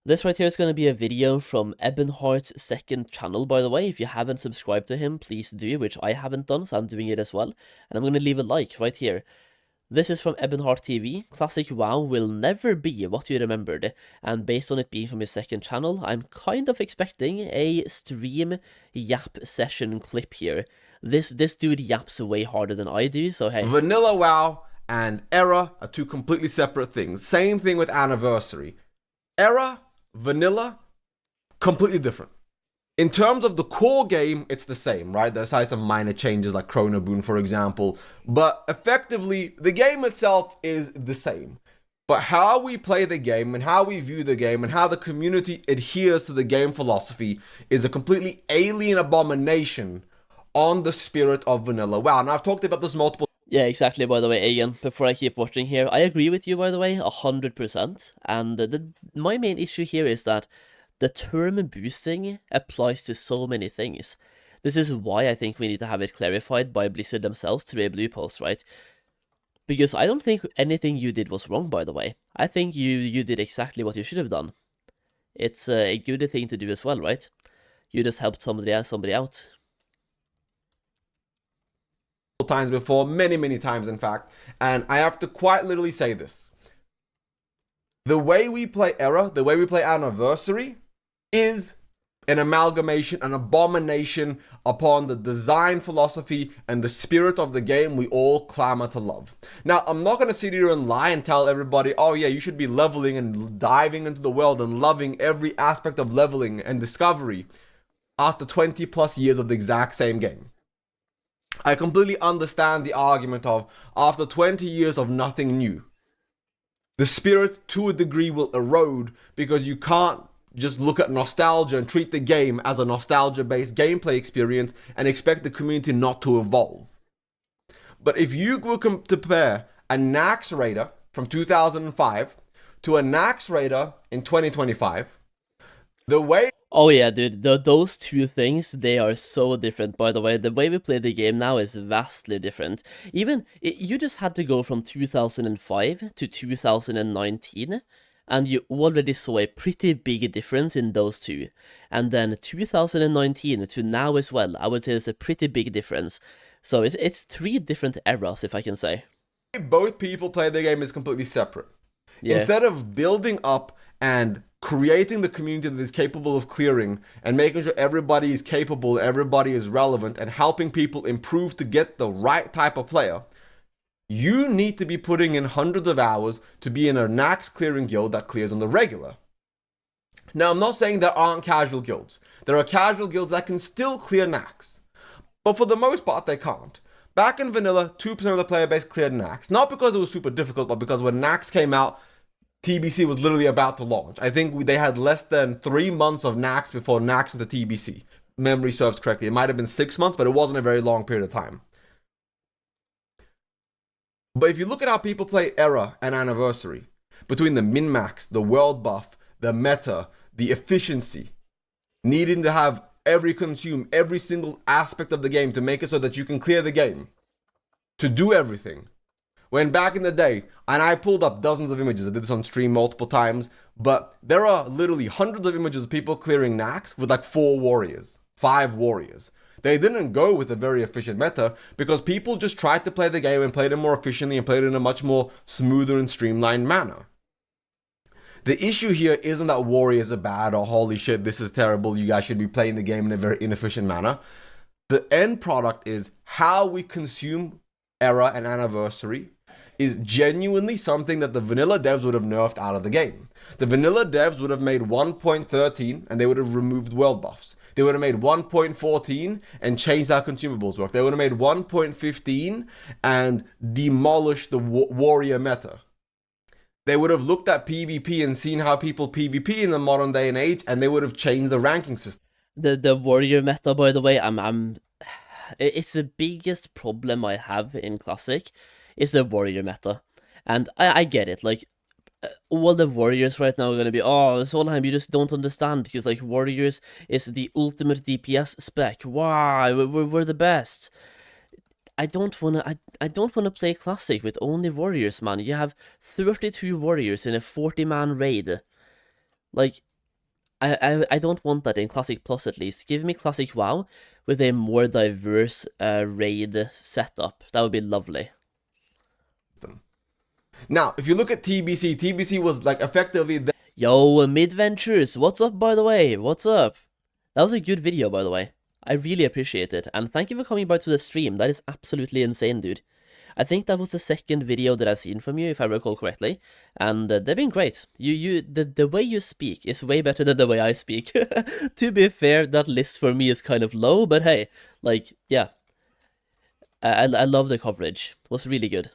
This right here is going to be a video from Ebonheart's second channel, by the way. If you haven't subscribed to him, please do, which I haven't done, so I'm doing it as well. And I'm going to leave a like right here. This is from Ebonheart TV. Classic WoW will never be what you remembered, and based on it being from his second channel, I'm kind of expecting a stream yap session clip here. This dude yaps way harder than I do, so hey. Vanilla WoW and Era are two completely separate things. Same thing with Anniversary. Era, Vanilla, completely different. In terms of the core game, it's the same, right? There's some minor changes like Chrono Boon, for example. But effectively, the game itself is the same. But how we play the game and how we view the game and how the community adheres to the game philosophy is a completely alien abomination on the spirit of Vanilla WoW. And I've talked about this multiple. Yeah, exactly, by the way, Egan, before I keep watching here, I agree with you, by the way, 100%. And my main issue here is that the term boosting applies to so many things. This is why I think we need to have it clarified by Blizzard themselves through a blue post, right? Because I don't think anything you did was wrong, by the way. I think you did exactly what you should have done. It's a good thing to do as well, right? You just helped somebody out. Times before, many times in fact, and I have to quite literally say this. The way we play Era, the way we play Anniversary, is an amalgamation, an abomination upon the design philosophy and the spirit of the game we all clamor to love. Now, I'm not going to sit here and lie and tell everybody, oh yeah, you should be leveling and diving into the world and loving every aspect of leveling and discovery after 20 plus years of the exact same game. I completely understand the argument of, after 20 years of nothing new, the spirit to a degree will erode because you can't just look at nostalgia and treat the game as a nostalgia-based gameplay experience and expect the community not to evolve. But if you were to compare a Nax Raider from 2005 to a Nax Raider in 2025, the way... Oh yeah, dude, those two things, they are so different, by the way. The way we play the game now is vastly different. You just had to go from 2005 to 2019, and you already saw a pretty big difference in those two. And then 2019 to now as well, I would say there's a pretty big difference. So it's three different eras, if I can say. Both people play the game is completely separate. Yeah. Instead of building up and creating the community that is capable of clearing and making sure everybody is capable, everybody is relevant, and helping people improve to get the right type of player, you need to be putting in hundreds of hours to be in a Nax clearing guild that clears on the regular. Now, I'm not saying there aren't casual guilds. There are casual guilds that can still clear Nax, but for the most part, they can't. Back in Vanilla, 2% of the player base cleared Nax, not because it was super difficult, but because when Nax came out, TBC was literally about to launch. I think they had less than 3 months of Nax before Nax into TBC. Memory serves correctly. It might have been 6 months, but it wasn't a very long period of time. But if you look at how people play Era and Anniversary, between the min-max, the world buff, the meta, the efficiency, needing to have consume every single aspect of the game to make it so that you can clear the game, to do everything. When back in the day, and I pulled up dozens of images, I did this on stream multiple times, but there are literally hundreds of images of people clearing Nax with like 4 warriors, 5 warriors. They didn't go with a very efficient meta because people just tried to play the game and played it more efficiently and played it in a much more smoother and streamlined manner. The issue here isn't that warriors are bad or holy shit, this is terrible, you guys should be playing the game in a very inefficient manner. The end product is how we consume Era and Anniversary is genuinely something that the vanilla devs would have nerfed out of the game. The vanilla devs would have made 1.13 and they would have removed world buffs. They would have made 1.14 and changed how consumables work. They would have made 1.15 and demolished the warrior meta. They would have looked at PvP and seen how people PvP in the modern day and age, and they would have changed the ranking system. The warrior meta, by the way, it's the biggest problem I have in Classic, is the warrior meta. And I get it, like, all the warriors right now are gonna be, oh, Solheim, you just don't understand, because, like, warriors is the ultimate DPS spec. Wow, we're the best. I don't wanna play Classic with only warriors, man. You have 32 warriors in a 40-man raid. Like, I don't want that in Classic Plus at least. Give me Classic WoW with a more diverse raid setup. That would be lovely. Now, if you look at TBC, TBC was like effectively Yo, Midventures, what's up by the way? What's up? That was a good video by the way. I really appreciate it, and thank you for coming by to the stream. That is absolutely insane, dude. I think that was the second video that I've seen from you, if I recall correctly, and they've been great. The way you speak is way better than the way I speak. To be fair, that list for me is kind of low, but hey, like, yeah. I love the coverage. It was really good.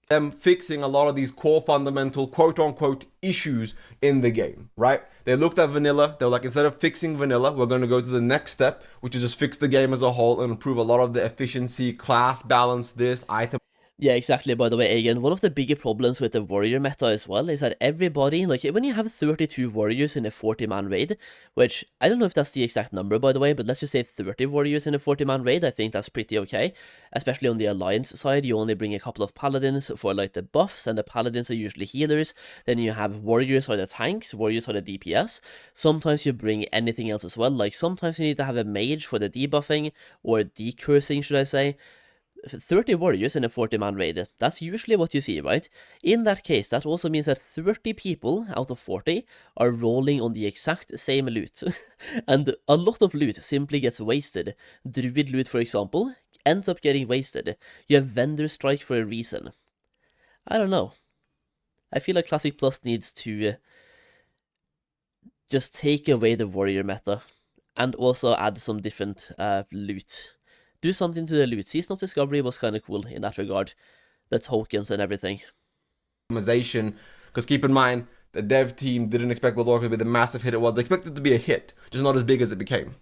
them fixing a lot of these core fundamental quote-unquote issues in the game, right? They looked at vanilla, they were like, instead of fixing vanilla, we're going to go to the next step, which is just fix the game as a whole and improve a lot of the efficiency, class balance, this, item Yeah, exactly, by the way, again, one of the bigger problems with the warrior meta as well is that everybody, like, when you have 32 warriors in a 40-man raid, which, I don't know if that's the exact number, by the way, but let's just say 30 warriors in a 40-man raid, I think that's pretty okay. Especially on the alliance side, you only bring a couple of paladins for, like, the buffs, and the paladins are usually healers. Then you have warriors are the tanks, warriors are the DPS. Sometimes you bring anything else as well, like, sometimes you need to have a mage for the debuffing, or decursing, should I say. 30 warriors in a 40-man raid, that's usually what you see, right? In that case, that also means that 30 people out of 40 are rolling on the exact same loot. And a lot of loot simply gets wasted. Druid loot, for example, ends up getting wasted. You have Vendor Strike for a reason. I don't know. I feel like Classic Plus needs to just take away the warrior meta and also add some different loot. Do something to the loot. Season of Discovery was kind of cool in that regard. The tokens and everything. Because keep in mind, the dev team didn't expect World of Warcraft to be the massive hit it was. They expected it to be a hit, just not as big as it became.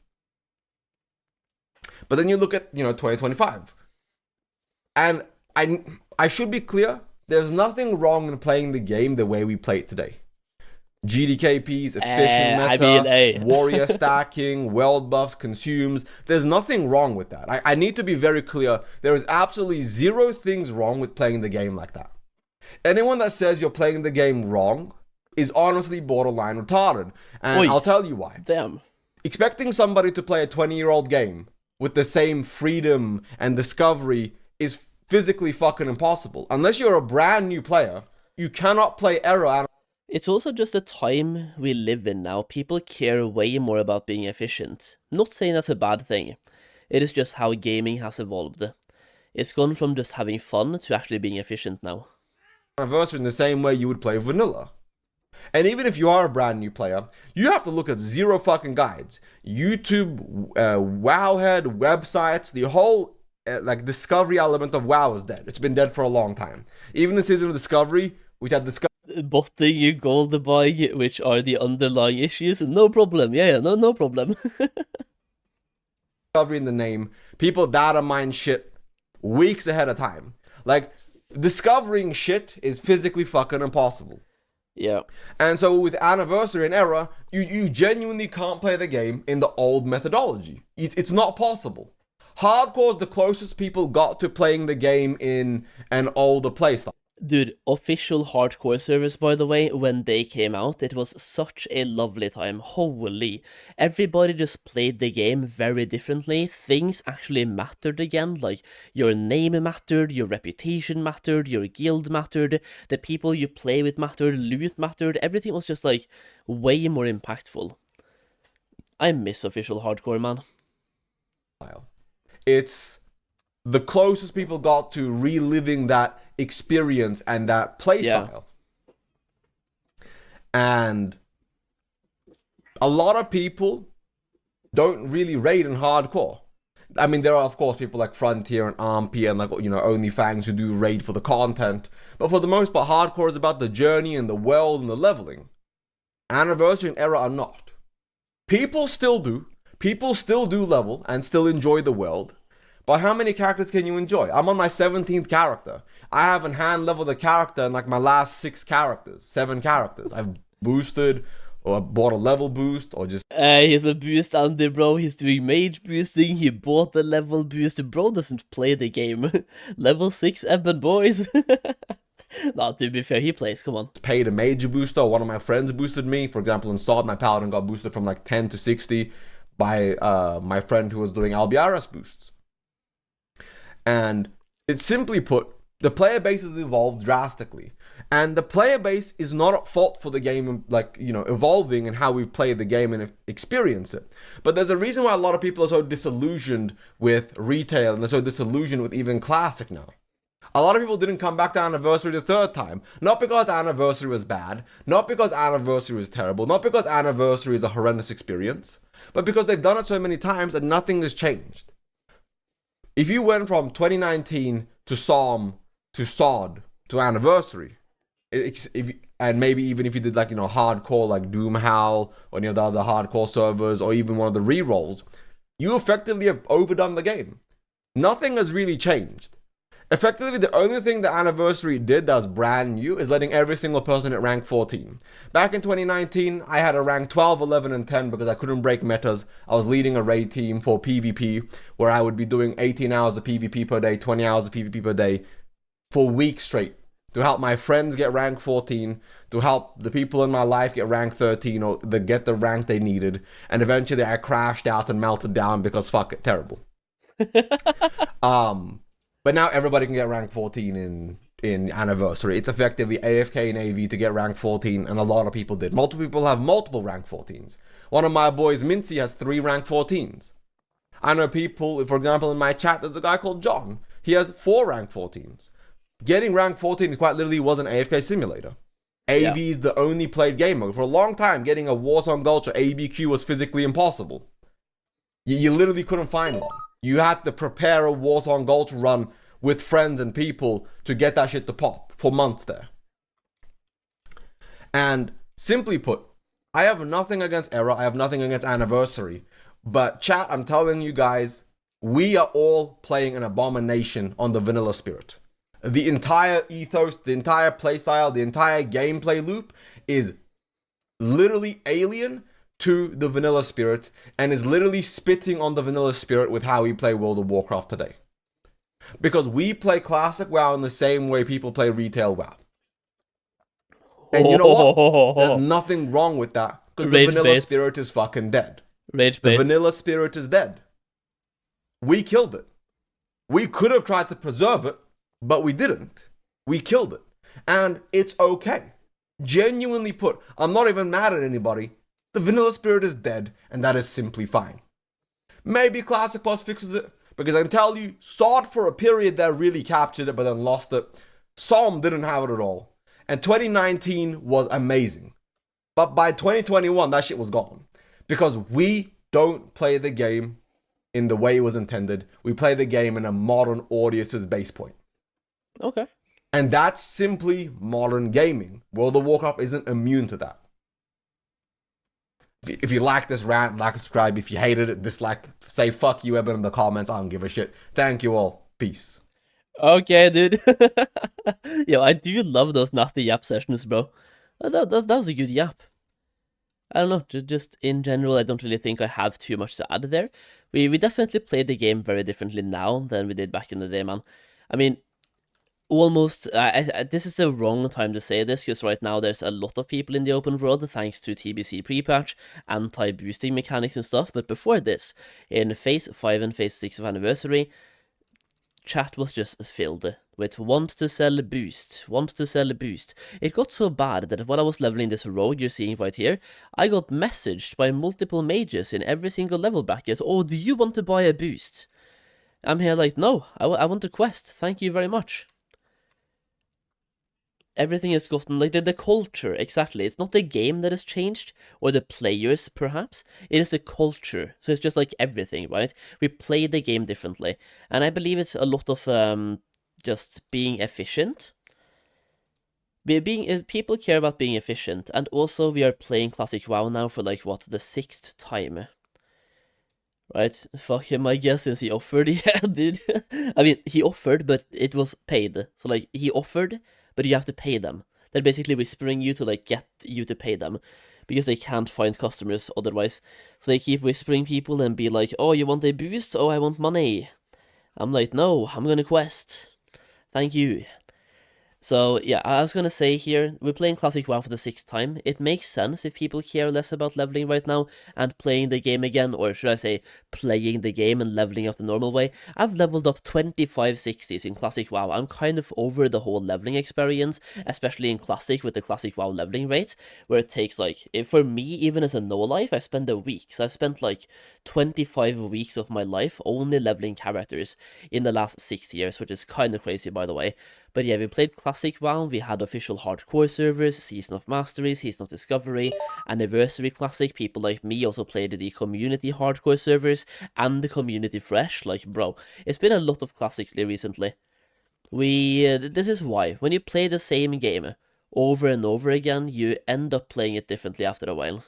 But then you look at, 2025. And I should be clear, there's nothing wrong in playing the game the way we play it today. GDKPs, efficient meta, warrior stacking, world buffs, consumes. There's nothing wrong with that. I need to be very clear. There is absolutely zero things wrong with playing the game like that. Anyone that says you're playing the game wrong is honestly borderline retarded. And I'll tell you why. Damn. Expecting somebody to play a 20-year-old game with the same freedom and discovery is physically fucking impossible. Unless you're a brand new player, you cannot play Era. It's also just the time we live in now. People care way more about being efficient. Not saying that's a bad thing. It is just how gaming has evolved. It's gone from just having fun to actually being efficient now. Anniversary in the same way you would play vanilla. And even if you are a brand new player, you have to look at zero fucking guides. YouTube, Wowhead, websites, the whole discovery element of WoW is dead. It's been dead for a long time. Even the season of Discovery, which had discovery botting, gold buying, which are the underlying issues, no problem. Yeah, no problem. Discovery in the name, people data mine shit weeks ahead of time. Like, discovering shit is physically fucking impossible. Yeah. And so with Anniversary and Era, you genuinely can't play the game in the old methodology. It's not possible. Hardcore is the closest people got to playing the game in an older playstyle. Dude, official hardcore servers, by the way, when they came out, it was such a lovely time. Holy. Everybody just played the game very differently. Things actually mattered again, like your name mattered, your reputation mattered, your guild mattered, the people you play with mattered, loot mattered. Everything was just like way more impactful. I miss official hardcore, man. It's the closest people got to reliving that experience and that playstyle. Yeah. And a lot of people don't really raid in hardcore. I mean, there are of course people like Frontier and Armpy and OnlyFans who do raid for the content, but for the most part, hardcore is about the journey and the world and the leveling. Anniversary and Era are not. People still do level and still enjoy the world. But how many characters can you enjoy? I'm on my 17th character. I haven't hand leveled a character in like my last 7 characters. I've boosted or bought a level boost or just... He's a boost Andy, bro. He's doing mage boosting. He bought the level boost. Bro doesn't play the game. Level 6 Eben, boys. Nah, to be fair, he plays, come on. Paid a major booster, or one of my friends boosted me. For example, in Sod, my paladin got boosted from like 10 to 60 by my friend who was doing Albiaras boosts. And it's simply put, the player base has evolved drastically. And the player base is not at fault for the game, like, you know, evolving and how we play the game and experience it. But there's a reason why a lot of people are so disillusioned with retail and they're so disillusioned with even Classic now. A lot of people didn't come back to Anniversary the third time. Not because Anniversary was bad, not because Anniversary was terrible, not because Anniversary is a horrendous experience, but because they've done it so many times and nothing has changed. If you went from 2019 to Psalm to Sod to Anniversary, and maybe even if you did like, you know, hardcore like Doom Howl or any of the other hardcore servers or even one of the rerolls, you effectively have overdone the game. Nothing has really changed. Effectively, the only thing the Anniversary did that was brand new is letting every single person at rank 14. Back in 2019, I had a rank 12, 11, and 10 because I couldn't break metas. I was leading a raid team for PvP where I would be doing 18 hours of PvP per day, 20 hours of PvP per day for weeks straight to help my friends get rank 14, to help the people in my life get rank 13 or get the rank they needed. And eventually I crashed out and melted down because fuck it, terrible. But now everybody can get rank 14 in Anniversary. It's effectively AFK and AV to get rank 14, and a lot of people did. Multiple people have multiple rank 14s. One of my boys, Mincy, has 3 rank 14s. I know people, for example, in my chat, there's a guy called John. He has 4 rank 14s. Getting rank 14 quite literally was an AFK simulator. AV is the only played game mode. For a long time, getting a Warzone Gulch or ABQ was physically impossible. You literally couldn't find one. You had to prepare a Warzone Gulch run with friends and people to get that shit to pop for months there. And simply put, I have nothing against Era, I have nothing against Anniversary, but chat, I'm telling you guys, we are all playing an abomination on the vanilla spirit. The entire ethos, the entire playstyle, the entire gameplay loop is literally alien to the vanilla spirit and is literally spitting on the vanilla spirit with how we play World of Warcraft today. Because we play Classic WoW in the same way people play retail WoW. And you know what? There's nothing wrong with that. Because the vanilla spirit is fucking dead. The vanilla spirit is dead. We killed it. We could have tried to preserve it, but we didn't. We killed it. And it's okay. Genuinely put, I'm not even mad at anybody. The vanilla spirit is dead, and that is simply fine. Maybe Classic Plus fixes it, because I can tell you, Sod for a period there really captured it, but then lost it. Psalm didn't have it at all. And 2019 was amazing. But by 2021, that shit was gone. Because we don't play the game in the way it was intended. We play the game in a modern audience's base point. Okay. And that's simply modern gaming. World of Warcraft isn't immune to that. If you like this rant, like, subscribe. If you hated it, dislike. Say fuck you, Eben, in the comments. I don't give a shit. Thank you all. Peace. Okay, dude. Yo, I do love those Natty Yap sessions, bro. That was a good yap. I don't know, just in general, I don't really think I have too much to add there. We definitely play the game very differently now than we did back in the day, man. I mean, almost, this is the wrong time to say this, because right now there's a lot of people in the open world thanks to TBC pre-patch, anti-boosting mechanics and stuff, but before this, in Phase 5 and Phase 6 of Anniversary, chat was just filled with want to sell a boost. It got so bad that when I was leveling this rogue you're seeing right here, I got messaged by multiple mages in every single level bracket, oh, do you want to buy a boost? I'm here like, no, I want a quest, thank you very much. Everything has gotten, like, the culture, exactly. It's not the game that has changed, or the players, perhaps. It is the culture. So it's just like everything, right? We play the game differently. And I believe it's a lot of just being efficient. People care about being efficient. And also, we are playing Classic WoW now for, like, what, the 6th time. Right? Fuck him, I guess, since he offered. Yeah, dude. I mean, he offered, but it was paid. So, like, he offered, but you have to pay them. They're basically whispering you to, like, get you to pay them, because they can't find customers otherwise. So they keep whispering people and be like, oh, you want a boost? Oh, I want money. I'm like, no, I'm gonna quest. Thank you. So yeah, I was gonna say here, we're playing Classic WoW for the 6th time. It makes sense if people care less about leveling right now and playing the game again, or should I say, playing the game and leveling up the normal way. I've leveled up 25 60s in Classic WoW. I'm kind of over the whole leveling experience, especially in Classic with the Classic WoW leveling rate, where it takes like, for me, even as a no-life, I spend a week. So I've spent like 25 weeks of my life only leveling characters in the last 6 years, which is kind of crazy, by the way. But yeah, we played Classic WoW, we had official hardcore servers, Season of Mastery, Season of Discovery, Anniversary Classic. People like me also played the community hardcore servers and the community fresh. Like, bro, it's been a lot of Classic recently. This is why, when you play the same game over and over again, you end up playing it differently after a while.